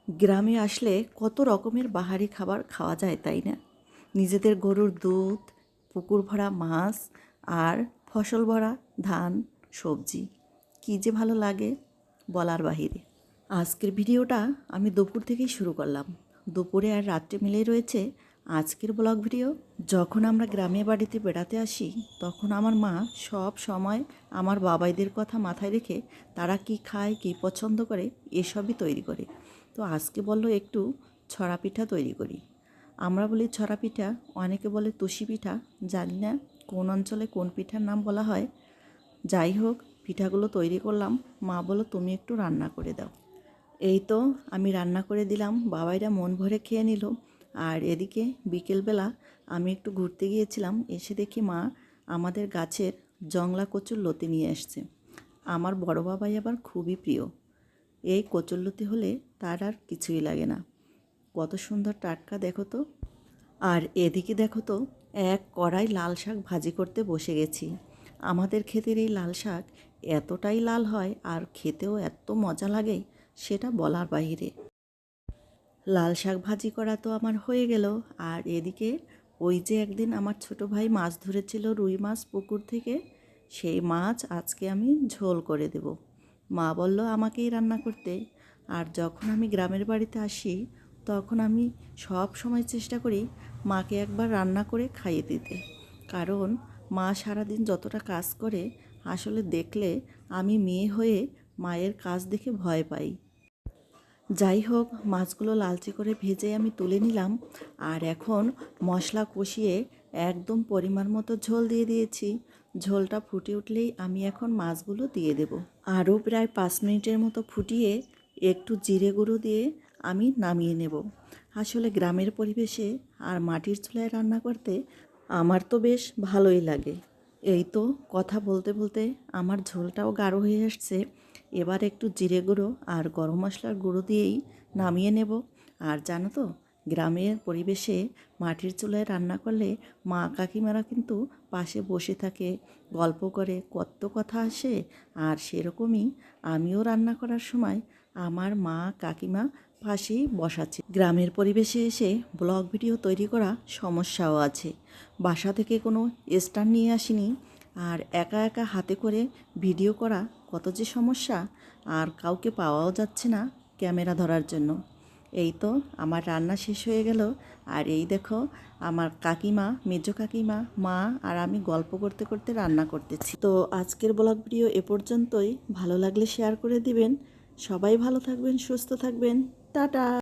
গ্রামে আসলে কত রকমের বাহারি খাবার খাওয়া যায়, তাই না? নিজেদের গরুর দুধ, পুকুর ভরা মাছ আর ফসল ভরা ধান, সবজি, কী যে ভালো লাগে বলার বাহিরে। আজকের ভিডিওটা আমি দুপুর থেকেই শুরু করলাম। দুপুরে আর রাত্রে মিলেই রয়েছে আজকের ব্লগ ভিডিও। যখন আমরা গ্রামে বাড়িতে বেড়াতে আসি তখন আমার মা সব সময় আমার বাবাইদের কথা মাথায় রেখে তারা কি খায়, কি পছন্দ করে এসবই তৈরি করে। তো আজকে বললো একটু ছড়া পিঠা তৈরি করি। আমরা বলি ছড়া পিঠা, অনেকে বলে তুষি পিঠা, জানি না কোন অঞ্চলে কোন পিঠার নাম বলা হয়। যাই হোক, পিঠাগুলো তৈরি করলাম। মা বলল তুমি একটু রান্না করে দাও। এই তো আমি রান্না করে দিলাম, বাবাইরা মন ভরে খেয়ে নিল। আর এদিকে বিকেলবেলা আমি একটু ঘুরতে গিয়েছিলাম, এসে দেখি মা আমাদের গাছের জংলা কচুর লতি নিয়ে এসছে। আমার বড় বাবাই আবার খুবই প্রিয়। এই কচুরলতি হলে তার আর কিছুই লাগে না। কত সুন্দর টাটকা দেখো তো। আর এদিকে দেখো তো, এক কড়াই লাল শাক ভাজি করতে বসে গেছি। আমাদের ক্ষেতের এই লাল শাক এতটাই লাল হয় আর খেতেও এত মজা লাগে, সেটা বলার বাইরে। লাল শাক ভাজি করা তো আমার হয়ে গেল। আর এদিকে ওই যে একদিন আমার ছোট ভাই মাছ ধরেছিল, রুই মাছ পুকুর থেকে, সেই মাছ আজকে আমি ঝোল করে দেব। মা বলল আমাকেই রান্না করতে। আর যখন আমি গ্রামের বাড়িতে আসি তখন আমি সব সময় চেষ্টা করি মাকে একবার রান্না করে খাইয়ে দিতে। কারণ মা সারাদিন যতটা কাজ করে, আসলে দেখলে আমি মেয়ে হয়ে মায়ের কাজ দেখে ভয় পাই। যাই হোক, মাছগুলো লালচে করে ভেজে আমি তুলে নিলাম। আর এখন মশলা কষিয়ে একদম পরিমাণ মতো ঝোল দিয়ে দিয়েছি। ঝোলটা ফুটে উঠলেই আমি এখন মাছগুলো দিয়ে দেব। আরও প্রায় 5 মিনিটের মতো ফুটিয়ে একটু জিরে গুঁড়ো দিয়ে আমি নামিয়ে নেব। আসলে গ্রামের পরিবেশে আর মাটির চুলায় রান্না করতে আমার তো বেশ ভালোই লাগে। এই তো কথা বলতে বলতে আমার ঝোলটাও গাঢ় হয়ে আসছে। এবার একটু জিরে গুঁড়ো আর গরম মশলার গুঁড়ো দিয়েই নামিয়ে নেব। আর জানো তো, গ্রামের পরিবেশে মাটির চুলায় রান্না করলে মা কাকিমারা কিন্তু পাশে বসে থাকে, গল্প করে, কত কথা আসে। আর সেরকমই আমিও রান্না করার সময় আমার মা কাকিমা পাশেই বসাচ্ছে। গ্রামের পরিবেশে এসে ব্লগ ভিডিও তৈরি করা সমস্যাও আছে। বাসা থেকে কোনো স্ট্যান্ড নিয়ে আসিনি, আর একা একা হাতে করে ভিডিও করা কত যে সমস্যা। আর কাউকে পাওয়াও যাচ্ছে না ক্যামেরা ধরার জন্য। এই তো আমার রান্না শেষ হয়ে গেল। আর এই দেখো, আমার কাকিমা, মেজো কাকিমা, মা আর আমি গল্প করতে করতে রান্না করতেছি। তো আজকের ব্লগ ভিডিও এ পর্যন্তই। ভালো লাগলে শেয়ার করে দিবেন। সবাই ভালো থাকবেন, সুস্থ থাকবেন। টাটা।